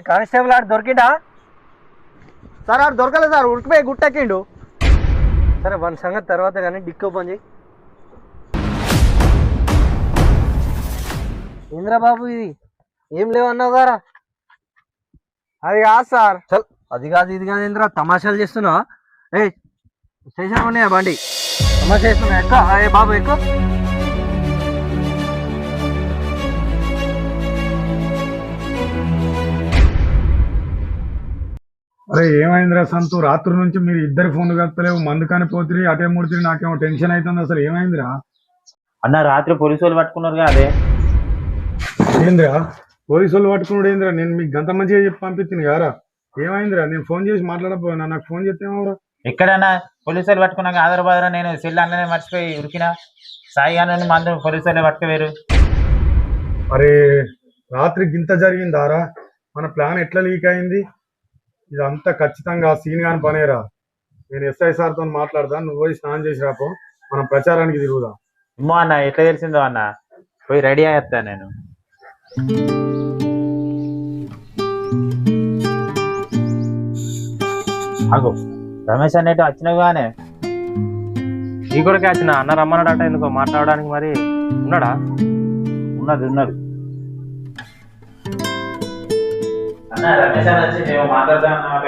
Constable ఆడు దొరికిండా? Sir ఆడు దొరకలేదు సార్, ఉరికిపోయి గుట్టెక్కిండు. సరే వన్ సంగతి తర్వాత కానీ డిక్కో పని చేయి. ఇంద్రబాబు ఇది ఏం లేవన్నావు గారా? అది కాదు సార్. చల్ అది కాదు ఇది కాదు ఇంద్ర, తమాషాలు చేస్తున్నావా? ఏ స్టేషన్ ఉన్నాయా బండి? తమాషా చేస్తున్నా. ఎక్కువ ఏ బాబు ఎక్కువ. అరే ఏమైందిరా సంతు, రాత్రి నుంచి మీరు ఇద్దరు ఫోన్లు కట్టలేవు, మందు కానీ పోతురి అటే ముడితే నాకేమో టెన్షన్ అవుతుంది. అసలు ఏమైందిరా? అన్న రాత్రి పోలీసు వాళ్ళు పట్టుకున్నారు అదే. ఏందిరా పోలీసు వాళ్ళు పట్టుకున్నాడు? ఏందిరా నేను మీకు గంత మంచిగా చెప్పి పంపించింది కారా? ఏమైందిరా? నేను ఫోన్ చేసి మాట్లాడపోయినా, నాకు ఫోన్ చేస్తే ఏమవరా? ఎక్కడన్నా పోలీసు వాళ్ళు పట్టుకున్నాక ఆధారబాదరా నేను సెల్ అన్ననే మర్చిపోయి ఉరికినా. సాయి అన్న మందు పోలీసు వాళ్ళే పట్టుకోవేరు. అరే రాత్రి గింత జరిగిందారా? మన ప్లాన్ ఎట్లా లీక్ అయింది? ఇదంతా ఖచ్చితంగా సీన్ కాని పనేరా. నేను ఎస్ఐ సార్తో మాట్లాడదా, నువ్వు పోయి స్నానం చేసి రాపో, మనం ప్రచారానికి తిరుగుదాం. అమ్మో అన్న ఎట్లా తెలిసిందో అన్న, పోయి రెడీ అయ్యేస్తా నేను. అగో రమేష్ అన్నట్టు వచ్చినావు గానే. ఈ కొడుకే వచ్చిన అన్న రమ్మన్నాడట ఎందుకో మాట్లాడడానికి. మరి ఉన్నాడా? ఉన్నది అన్న రమేష్ అన్న వచ్చి మేము మాట్లాడదాం అన్నమాట.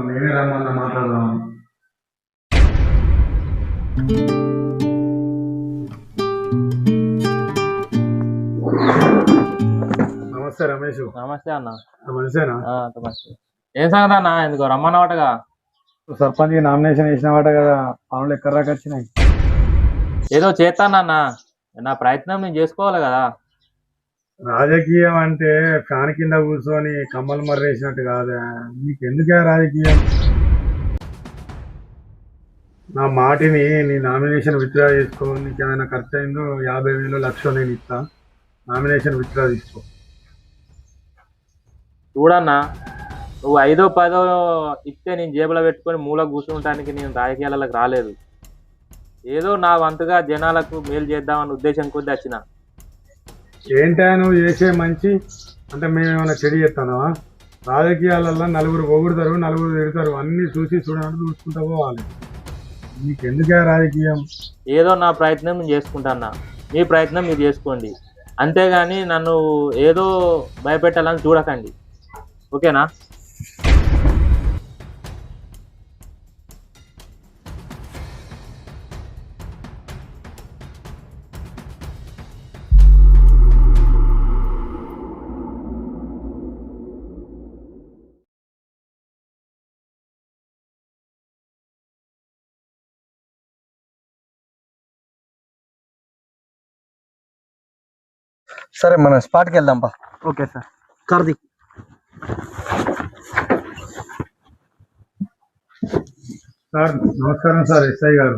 నేనే రమ్మన్నా మాట్లాడదాం. నమస్తే రమేష్. నమస్తే అన్న. మంచిదేనా? నమస్తే. ఏం సంగతి అన్న, ఎందుకో రమ్మన్నవాటగా? సర్పంచ్ కి నామినేషన్ వేసినవాట కదా, పనులు ఎక్కడ దాకా వచ్చినాయి? ఏదో చేస్తానన్న, నా ప్రయత్నం నేను చేసుకోవాలి కదా. రాజకీయం అంటే ఫ్యాన్ కింద కూర్చొని కమ్మలు మర్రేసినట్టు కాదా? నీకు ఎందుకే రాజకీయం? నా మాటిని నీ నామినేషన్ విత్డ్రా చేసుకో. నీకు ఏమైనా ఖర్చు అయిందో 50,000 1,00,000 నేను ఇస్తా. నామినేషన్ విత్డ్రా తీసుకో. చూడన్నా, నువ్వు 5ో 10ో ఇస్తే నేను జేబులో పెట్టుకొని మూల కూర్చుంటానికి నేను రాజకీయాలకు రాలేదు. ఏదో నా వంతుగా జనాలకు మేలు చేద్దామన్న ఉద్దేశం కొద్ది వచ్చిన. ఏంటా నువ్వు చేసే మంచి అంటే మేమేమైనా చెడు చేస్తానా? రాజకీయాలలో నలుగురు పొగుడతారు, నలుగురు తిడతారు, అన్ని చూసుకుంటా పోవాలి. నీకెందుకే రాజకీయం? ఏదో నా ప్రయత్నం నేను చేసుకుంటానా, మీ ప్రయత్నం మీరు చేసుకోండి. అంతేగాని నన్ను ఏదో భయపెట్టాలని చూడకండి, ఓకేనా? సరే మనం స్పాట్కి వెళ్దాం పా. Okay sir. కార్ది సార్ నమస్కారం సార్, ఎస్ఐ గారు.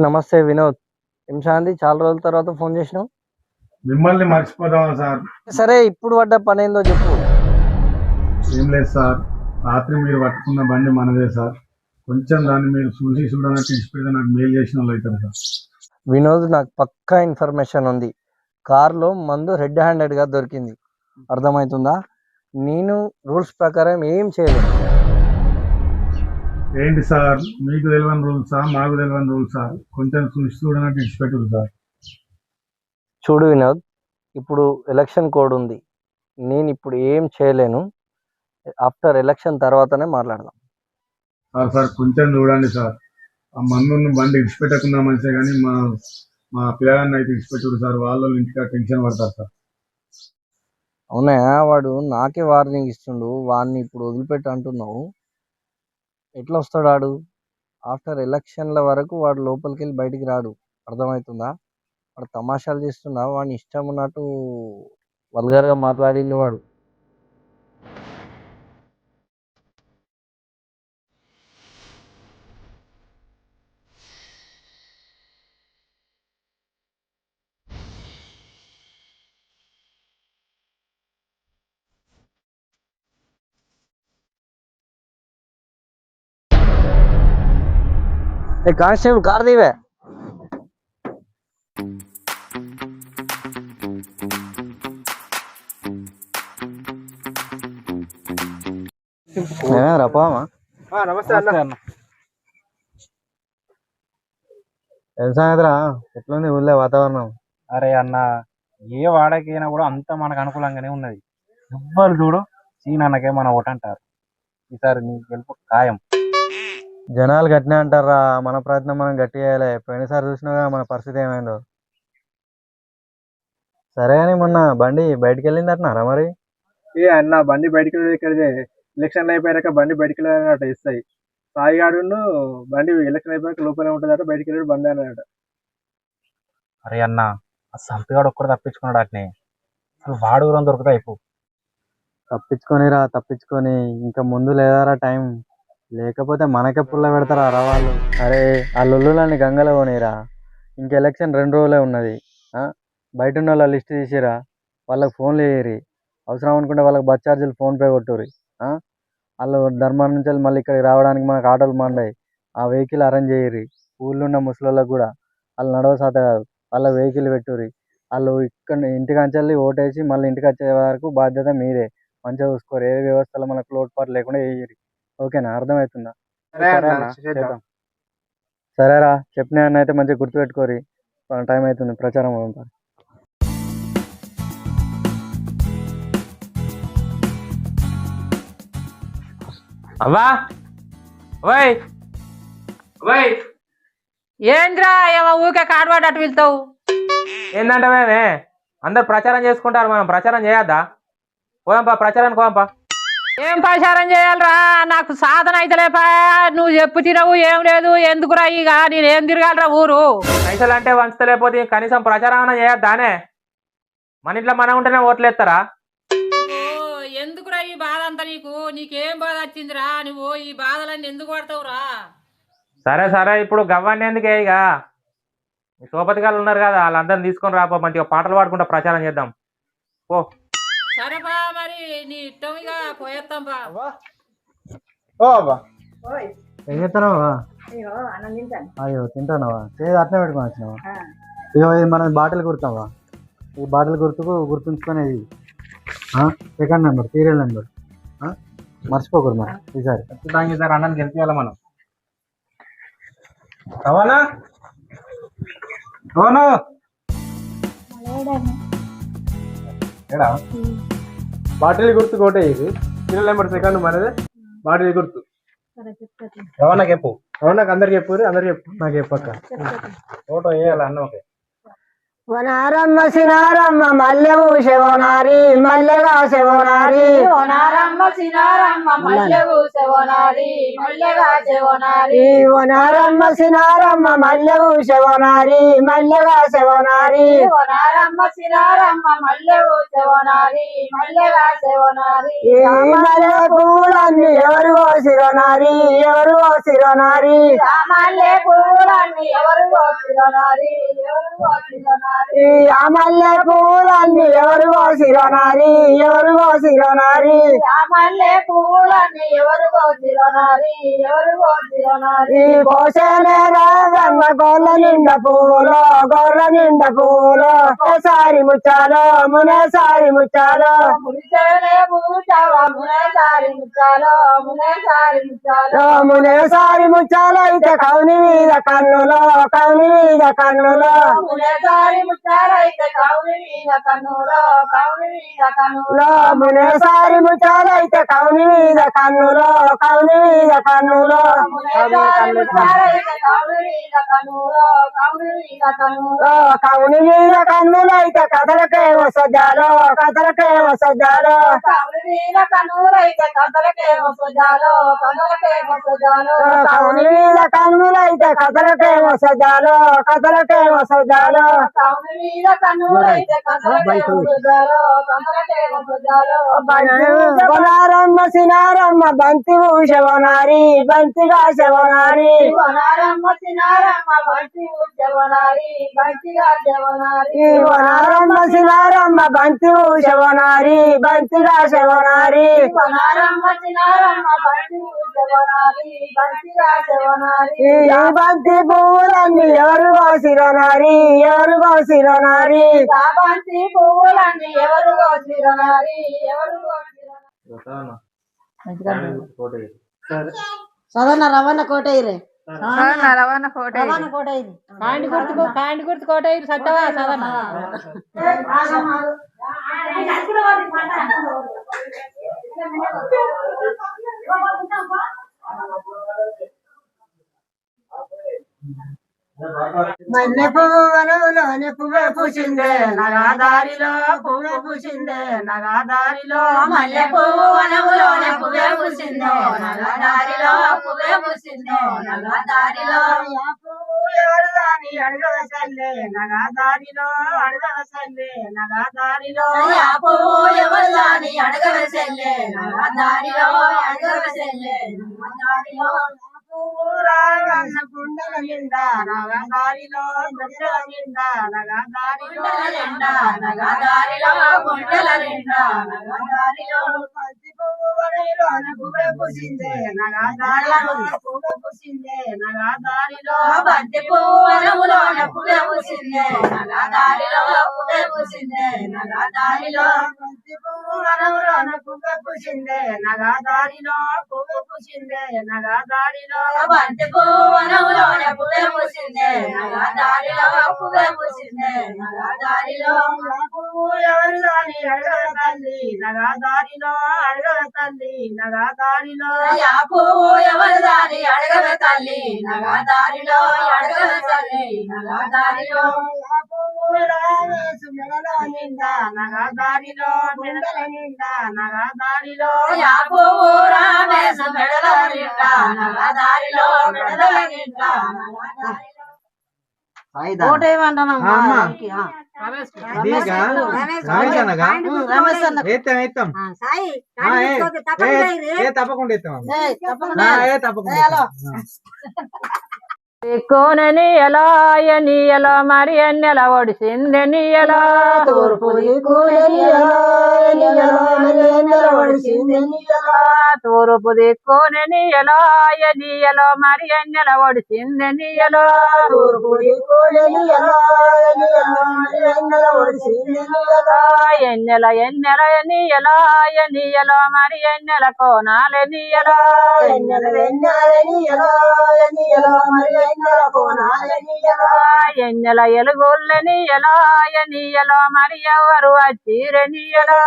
నమస్తే వినోద్. ఏం శాంతి, చాలా రోజుల తర్వాత ఫోన్ చేసినావు? మిమ్మల్ని మర్చిపోదామా సార్? సరే ఇప్పుడు పడ్డ పని ఏందో చెప్పు. ఏం లేదు సార్, రాత్రి మీరు పట్టుకున్న బండి మనదే సార్. కొంచెం దాన్ని మీరు చూడనట్టు ఇచ్చిపెడితే నాకు మెయిల్ చేసిన వాళ్ళు అవుతారు సార్. వినోద్, నాకు పక్కా ఇన్ఫర్మేషన్ ఉంది. కార్లో మందు రెడ్ హ్యాండెడ్గా దొరికింది, అర్థమవుతుందా? నేను రూల్స్ ప్రకారం ఏం చేయలేదు. ఏంటి సార్ మీకు తెలియని రూల్సా, మాకు తెలియని రూల్సా? కొంచెం చూడనట్టు ఇచ్చిపెట్టదు సార్. చూడు వినోద్, ఇప్పుడు ఎలక్షన్ కోడ్ ఉంది, నేను ఇప్పుడు ఏం చేయలేను. ఆఫ్టర్ ఎలక్షన్ తర్వాతనే మాట్లాడదాం. సార్ కొంచెం చూడండి సార్. ఆ మందు బండి ఇచ్చిపెట్టకుండా మంచిదే, కానీ మా పిల్లగాన్ని అయితే ఇచ్చిపెట్టడు సార్. వాళ్ళు ఇంటికి టెన్షన్ పడతారు సార్. అవునా, వాడు నాకే వార్నింగ్ ఇస్తుండు, వాడిని ఇప్పుడు వదిలిపెట్టి అంటున్నావు. ఎట్లా వస్తాడు వాడు? ఆఫ్టర్ ఎలక్షన్ల వరకు వాడు లోపలికి వెళ్ళి బయటికి రాడు, అర్థమవుతుందా? వాడు తమాషాలు చేస్తున్నా, వాడిని ఇష్టం ఉన్నట్టు వల్గర్గా మాట్లాడింది వాడు. Constable car దీవే. రపామా నమస్తే అన్న. ఏం సంగతిరా ఎట్లుంది ఊళ్ళో వాతావరణం? అరే అన్న, ఏ వాడకైనా కూడా అంతా మనకు అనుకూలంగానే ఉన్నది. ఎవ్వరు చూడు సీన్ అన్నకే మన ఓటు అంటారు. ఈసారి నీ గెలుపు ఖాయం. జనాలు గట్టినే అంటారా, మన ప్రయత్నం మనం గట్టి చేయాలి. పోయినసారి చూసినాగా మన పరిస్థితి ఏమైందో. సరే అని మొన్న బండి బయటికి వెళ్ళింది అంటున్నారా మరి? ఏ అన్న, బండి బయటికి వెళ్ళేది ఎలక్షన్లు అయిపోయాక బండి బయటికి వెళ్ళాలన్నట ఇస్తాయి. సాయిగాడును బండి ఎలక్షన్ అయిపోయాక లోపలే ఉంటుందట, బయటికి వెళ్ళాడు బండి అన్నట. అరే అన్న, ఆ సంతగాడు ఒక్కడు తప్పించుకున్నాడు అట్నే. అసలు వాడు ఊరం దొరుకుతా అయిపో. తప్పించుకొనిరా తప్పించుకొని, ఇంకా ముందు లేదారా టైం, లేకపోతే మనకే పుల్ల పెడతారా రా వాళ్ళు. అరే ఆ లొల్లులన్నీ గంగలో పోనీరా, ఇంక ఎలక్షన్ 2 రోజులే ఉన్నది. బయట ఉన్న వాళ్ళ లిస్ట్ తీసిరా, వాళ్ళకి ఫోన్లు వేయరి, అవసరం అనుకుంటే వాళ్ళకి బస్ ఛార్జీలు ఫోన్పే కొట్టుర్రి. వాళ్ళు ధర్మారం నుంచి మళ్ళీ ఇక్కడికి రావడానికి మనకు ఆటోలు మండాయి, ఆ వెహికల్ అరేంజ్ చేయరి. ఊళ్ళో ఉన్న ముసలోళ్ళకి కూడా వాళ్ళు నడవ సాత కాదు, వాళ్ళ వెహికల్ పెట్టుర్రి. వాళ్ళు ఇక్కడ ఇంటికి అంచెల్లి ఓటేసి మళ్ళీ ఇంటికి వచ్చే వరకు బాధ్యత మీదే. మంచిగా చూసుకోరు, ఏ వ్యవస్థలో మనకు లోటుపాటు లేకుండా వేయరి. ఓకేనా, అర్థమవుతుందా? చేద్దాం. సరేరా, చెప్పిన అయితే మంచిగా గుర్తుపెట్టుకోరి. టైం అవుతుంది, ప్రచారం పంపాలి. అవ్వా ఓయ్ ఓయ్, ఏంద్రా ఏమో ఊకే కాడవాడు అటు వెళ్తావు? ఏందంటే మేమే అందరు ప్రచారం చేసుకుంటారు, మనం ప్రచారం చేయొద్దా? పోదాంపా, ప్రచారానికి పోదాంపా. ఏం ప్రచారం చేయాలరా, నాకు సాధన అయితే లేపా. నువ్వు చెప్పు తినవు, ఏం లేదు. ఎందుకురా ఇక నేనేం తిరగాలరా ఊరు? పైసలు అంటే వంచలేకపోతే కనీసం ప్రచారం అన్నా చేయొద్దానే? మన ఇంట్లో మనం ఉంటేనే ఓట్లేస్తారా? ఎందుకురా ఈ బాధ అంతా? నీకేం బాధ వచ్చిందిరా? నువ్వు ఈ బాధలన్నీ ఎందుకు పడతావురా? సరే సరే, ఇప్పుడు గవ్వన్నీ ఎందుకే, ఇక సోపతి గారు ఉన్నారు కదా, వాళ్ళందరిని తీసుకొని రాపో, మంచిగా పాటలు పాడుకుంటా ప్రచారం చేద్దాం పో. సరేపా, మరి నీ ఇష్టం, ఇక పోయేస్తాం బా. ఏం చేస్తున్నావా? అయ్యో తింటానావా? చేది అట్నే పెట్టుకొని వచ్చినావా? ఇగో ఇది మన బాటిల్ గుర్తావా? ఈ బాటిల్ గుర్తుంచుకునేది సెకండ్ నెంబర్, సీరియల్ నెంబర్. మర్చిపోకూడదు మనం ఈసారి. ఖచ్చితంగా ఈసారి అన్నని గెలిపియాలి మనం. రవాణా అవును ఏడా బాటిల్ గుర్తు కోటే, ఇది సీరియల్ నెంబర్ సెకండ్ మనది. బాటిల్ గుర్తు రవాణాకి చెప్పు, రవాణాకి అందరికి చెప్పు, అందరికి చెప్పు, నాకు చెప్పక్క. ఫోటో వేయాలి అన్న. ఓకే. వనారమ్మ సినారమ్మ మల్లె పూసెవనారి మల్లెగా సెవనారి. వనారమ్మ సినారమ్మ మల్లె పూసెవనారి మల్లెగా సెవనారి. వనారమ్మ సినారమ్మ మల్లె పూసెవనారి మల్లెగా సెవనారి. వనారమ్మ సినారమ్మ మల్లె పూసెవనారి మల్లెగా సెవనారి. మల్లె పూలన్నీ ఎవరు కోసిరనారి ఎవరు కోసిరనారి. మల్లె పూలన్నీ ఎవరు కోసిరనారి ఎవరు కోసిరనారి. ఆ మల్లె పూలన్నీ ఎవరు కోసిరనారి ఎవరు కోసిరనారి. మల్లె పూలన్నీ ఎవరు కోసిరనారి ఎవరు కోసిరనారి. కోసేనే రాగమ్మ గోళ్ళ నిండా పూలు గోళ్ళ నిండా పూలు. సారి ముచ్చాలో మునేసారి ముచ్చాలో. మునిసేనే పూచావా మునేసారి ముచ్చాలో మునేసారి ముచ్చాలో. మునేసారి ముచ్చాలో అయితే కౌని మీద కన్నులో కౌని మీద కన్నులో. మునేసారి ముచ్చాలైతే కౌని మీద కన్నులో కౌని మీద కన్నులో. మునేసారి ముచ్చాలో అయితే కౌని మీద కన్నులో కౌని మీద కన్నులో. మునేసారి ముచ్చాలైతే కౌని మీద కన్నులో కౌని మీద కన్నులో. కౌని మీద కన్నులు అయితే కథలకేమో సజ్జాలో కథలకేమో సజ్జాలో. కౌని మీద కన్నులైతే కథలకేమో సజ్జాలో కథలకేమో సజ్జాలో. కౌని మీద కన్నులు అయితే కథలకేమో సజ్జాలో కథలకేమో సజ్జాలో. కౌని మీద కన్నులైతే కథలకేమో సజ్జాలో కథలకేమో సజ్జాలో. వనారమ్మ సినారమ్మ బంతి పూసెవనారి బంతిగా సెవనారి. వనారమ్మ సినారమ్మ బంతి పూసెవనారి బంతిగా సెవనారి. వనారమ్మ సినారమ్మ బంతి పూసెవనారి బంతిగా సెవనారి. వనారమ్మ సినారమ్మ బంతి పూసెవనారి బంతిగా సెవనారి. ఈ బంతి పువ్వులన్నీ ఎవరు కోసిరనారి ఎవరు కోసిరనారి. బంతి పువ్వులన్నీ ఎవరు కోసిరనారి ఎవరు కోసిరనారి. సదన్న రవణ కోటయ్యరే రవాణా కోట కోటయ్య కాండి గుర్తు కోట సత్తవా సదన్న మల్లె పువ్వులోని పువ్వే పూసిందే నగాదారిలో పువ్వే పూసిందే నగాదారిలో మల్లె పువ్వులోనే పువ్వే పూసిందో నగదారిలో పువ్వే పూసిందో నగదారిలో ఎవరు దాని అడగవసల్లే నగాదారిలో అడగవసల్లే నగాదారిలో ఆ పువ్వు ఎవరు దాని అడగవసల్లే నగదారిలో అడగవసల్లే నగదారిలో రాగన్న గుండెల నిండా నగదారిలో గుండెల నిండా నగదారిలో నగదారిలో గుండెల నిండా నగదారిలో పత్తి పువ్వు వడిలోన పువ్వే పూసిందే నగదారిలో పువ్వే పూసిందే నగదారిలో బంతి పువ్వులోన పువ్వే పూసిందే నగదారిలో పువ్వే పూసిందే నగదారిలో పత్తి పువ్వు వడిలోన పువ్వే పూసిందే నగదారిలో పువ్వే పూసిందే నగదారిలో బంతి పువ్వులోన పువ్వే పూసిందే నగదారిలో పువ్వే పూసిందే నగదారిలో పువ్వు ఎవరు దాని అడగల తల్లి నగదారిలో అడగల తల్లి నగదారిలో ఆ పువ్వు ఎవరు దాని అడగవ తల్లి నగదారిలో అడగవ తల్లి నగదారిలో మెడలో నిండా నగదారిలో మెడల నిండా నగదారిలో ఆ పువ్వు రామేశ మెడల నిండా నగదారిలో మెడల నిండా దిక్కునని ఎలా ఎనియలో మరి ఎన్నెల ఒడిసిందని ఎలా తూర్పు తూర్పు దిక్కునని ఎలా ఎనియలో మరి ఎన్నెల ఒడిసిందని ఎలా ఎన్నెల ఎన్నెల ఎనియలో ఎనియలో మరి ఎన్నెల కోనాలని ఎలా ఎన్నెల ఎలుగులని ఎలా ఎనియలో మరి ఎవరు వచ్చిరని ఎలా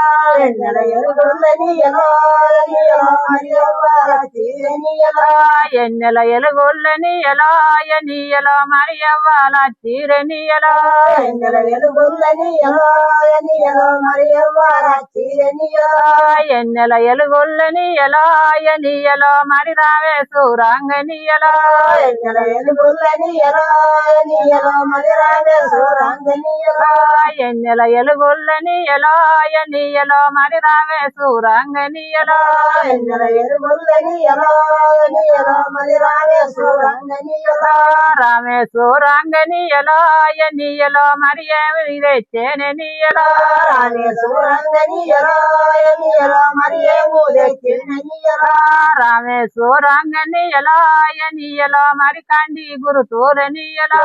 ఎన్నెల ఎలుగులని ఎలా ఎనియలో మరి ఎవ్వాల చీరని ఎలా ఎన్నెల ఎలుగులని ఎలా ఎనియలో మరి రావే సూరాంగని ఎలా ఎన్నెల ఎలుగులని ఎలా ఎనియలో మరి రావే సూరాంగని ఎలా రామే సూరాంగని ఎలా ఎనియలో మరి ఏమి తెచ్చేనని ఎలా రామే సూరాంగని ఎలా ఎనియలో మరి కండి గురుతూలని ఎలా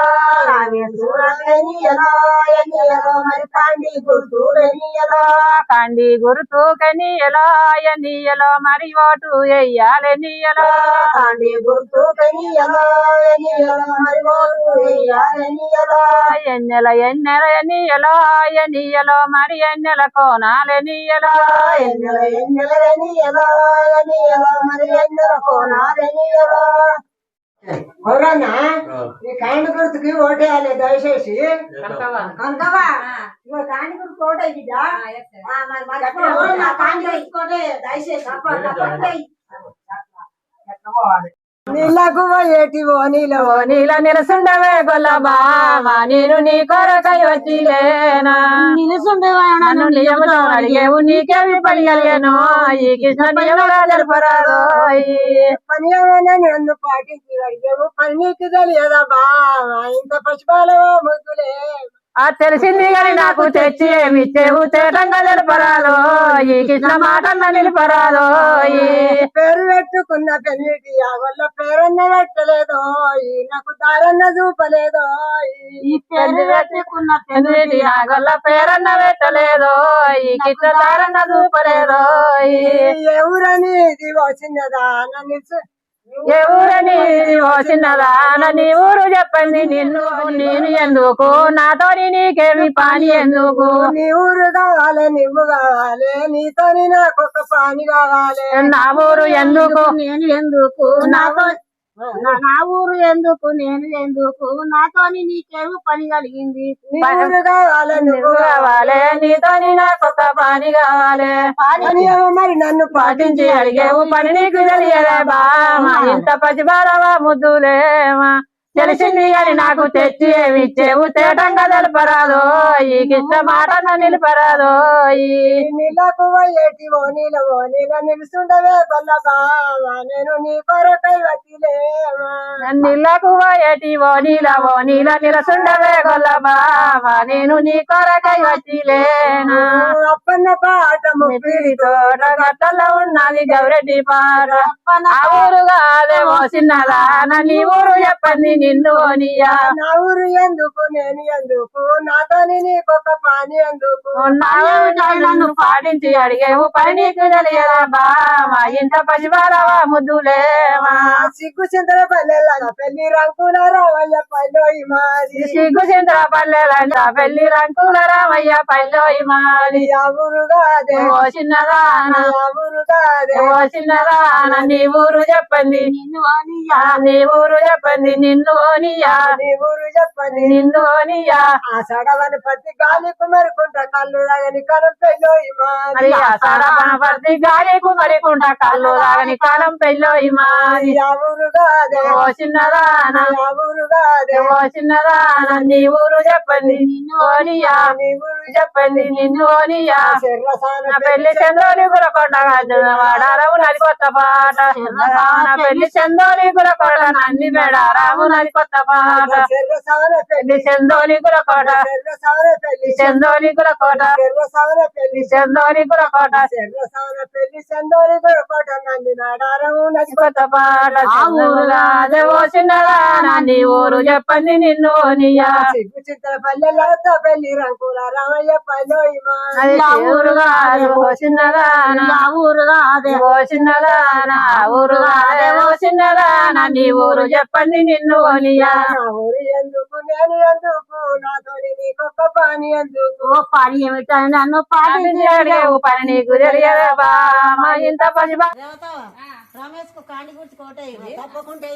కండి గురుతూకని ఎలా ఎనియలో మరి ఓటు వెయ్యాలని ఎలా ఎన్నెల ఎన్నెల ఎనియలో ఎనియలో మరి ఎన్నెల కోనాలని ఎలా అవునా ఈ కాండి గుర్తుకి ఓటేయాలి దయచేసి కనకవా ఇగో కాండి గుర్తు ఓటే బిడ్డ కాండి గుర్తుకోటే దయచేసి నీళ్ళకు ఏటివో నీలో నీల నిలసుండవే గొల్ల బావా నేను నీ కొరకై వచ్చిలేనా నన్ను నియమతో అడిగేవు నీకేమి పలిగలిగాను ఈ కృష్ణ నియమలా జరపరాదో పని ఏమైనా నన్ను పాటించి అడిగేవు పని నీకు తెలియదా బావా ఇంత పశుపాలవో ముద్దులే ఆ తెలిసింది గాని నాకు తెచ్చి ఏమిచ్చేవు తేటంగా నిలపరాలో ఈ కృష్ణ మాటన్న నిలపరాలో ఈ పేరు పెట్టుకున్న పెళ్లిటి ఆగొల్ల పేరన్న పెట్టలేదో ఈ నాకు దారన్న చూపలేదో ఈ పెళ్లి పెట్టుకున్న పెళ్లి ఆగొల్ల పేరన్న పెట్టలేదో ఈ కృష్ణ దారన్న చూపలేదో ఈ ఎవరని ఇది వచ్చినదా నన్ను ఏ ఊరని ఓ చిన్నదా నీ ఊరు చెప్పండి నిన్ను నేను ఎందుకు నాతోని నీకేమి పని ఎందుకు నీ ఊరు కావాలి నువ్వు కావాలి నీతోని నాకు ఒక పని కావాలి నా ఊరు ఎందుకు నేను ఎందుకు నాతో నా ఊరు ఎందుకు నేను ఎందుకు నాతోని నీకేమి పని కలిగింది నీ ఊరు కావాలి నువ్వు కావాలి నీతోని నాకు ఒక పని కావాలి పని ఏమో మరి నన్ను పాటించి అడిగేవు పని నీకు తెలియలే బామా ఇంత పసిబారవా ముద్దులేమా తెలిసింది అని నాకు తెచ్చి ఏమి ఇచ్చేవు తేటంగా తెలపరాదో ఈ కిష్ట మాటన్న నిలపరాదో ఈ నీళ్ళకు పోయేటి ఓ నీళ్ళ నిలుస్తుండవే గొల్ల బావా నేను నీ కొరకై వచ్చిలేమా నీళ్ళకు పోయేటి ఓ నీళ్ళ నిలసుండవే గొల్ల బావా నేను నీ కొరకై వచ్చిలేనా అప్పన్న పాట ముప్పిడి తోట గట్టలో ఉన్నది గౌరెడ్డి పాట ఆ ఊరు కాదే ఓ చిన్నదాన నీ ఊరు చెప్పండి నిన్ను ఓనియా నా ఊరు ఎందుకు నేను ఎందుకు నాతోని నీకొక పని ఎందుకు నన్ను పాటించి అడిగేవు పని నీకు తెలియదా బామా ఇంత పసిబారవా ముద్దులేమా సిగ్గు చింతల పల్లెల పెళ్లి రంకుల రావయ్య పల్లె మాది సిగ్గు చింతల పల్లెలంట పెళ్లి రంకుల రామయ్య పల్లె మాది ఆ ఊరు కాదే ఓ చిన్నదాన ఆ ఊరు కాదే ఓ చిన్నదాన నీ ఊరు చెప్పండి నిన్ను ఓనియా నీ ఊరు చెప్పండి నిన్ను ఓనియా నీ ఊరు చెప్పండి నిన్ను ఓనియా ఆ సడవని పత్తి గాలి కుమరుకుంటా కళ్ళు రాగని కలం పెళ్ళి మాది మరి ఆ సడపన పడితే గాలి కుమరికుంట కళ్ళు రాగని కాలం పెళ్ళో మాది ఆ ఊరు కాదే ఓ చిన్నదాన ఆ ఊరు కాదే ఓ చిన్నదాన నీ ఊరు చెప్పండి నిన్ను ఓనియా నీ ఊరు చెప్పండి నిన్ను ఓనియా చెర్రసాన నా పెళ్లి చందోలి గురకొండ వాడారాము నది కొత్త పాట నా పెళ్లి చందోలి గురకొండ నంది మేడారాము నది కొత్త పాట చెర్రసాన పెళ్లి చందోలి గురకొండ చెర్రసాన పెళ్లి చందోలి గురకొండ చెర్రసాన పెళ్లి చందోలి గురకొండ చెర్రసాన పెళ్లి చందోరి కొరకోట నంది నాడారము నది కొత్త పాట అదే ఓ చిన్నదాన నీ ఊరు చెప్పండి నిన్ను ఓనియా సిగ్గు చిత్ర పల్లెలతో పెళ్లి రంకుల రామయ్య పల్లె అది ఊరు కాదు ఓ చిన్నదాన ఊరు కాదే ఓ చిన్నదాన ఊరు కాదే ఓ చిన్నదాన నీ ఊరు చెప్పండి నిన్ను ఓనియా నా ఊరు ఎందుకు నేను ఎందుకు నాతోని నీకొక పని ఎందుకు ఓ పని ఏమిటని నన్ను పాటించి అడిగేవు పని నీకు తెలియదా బామా ఇంత పసిబా రమేష్ కు కాండి గుర్చి కోట తప్పకుండా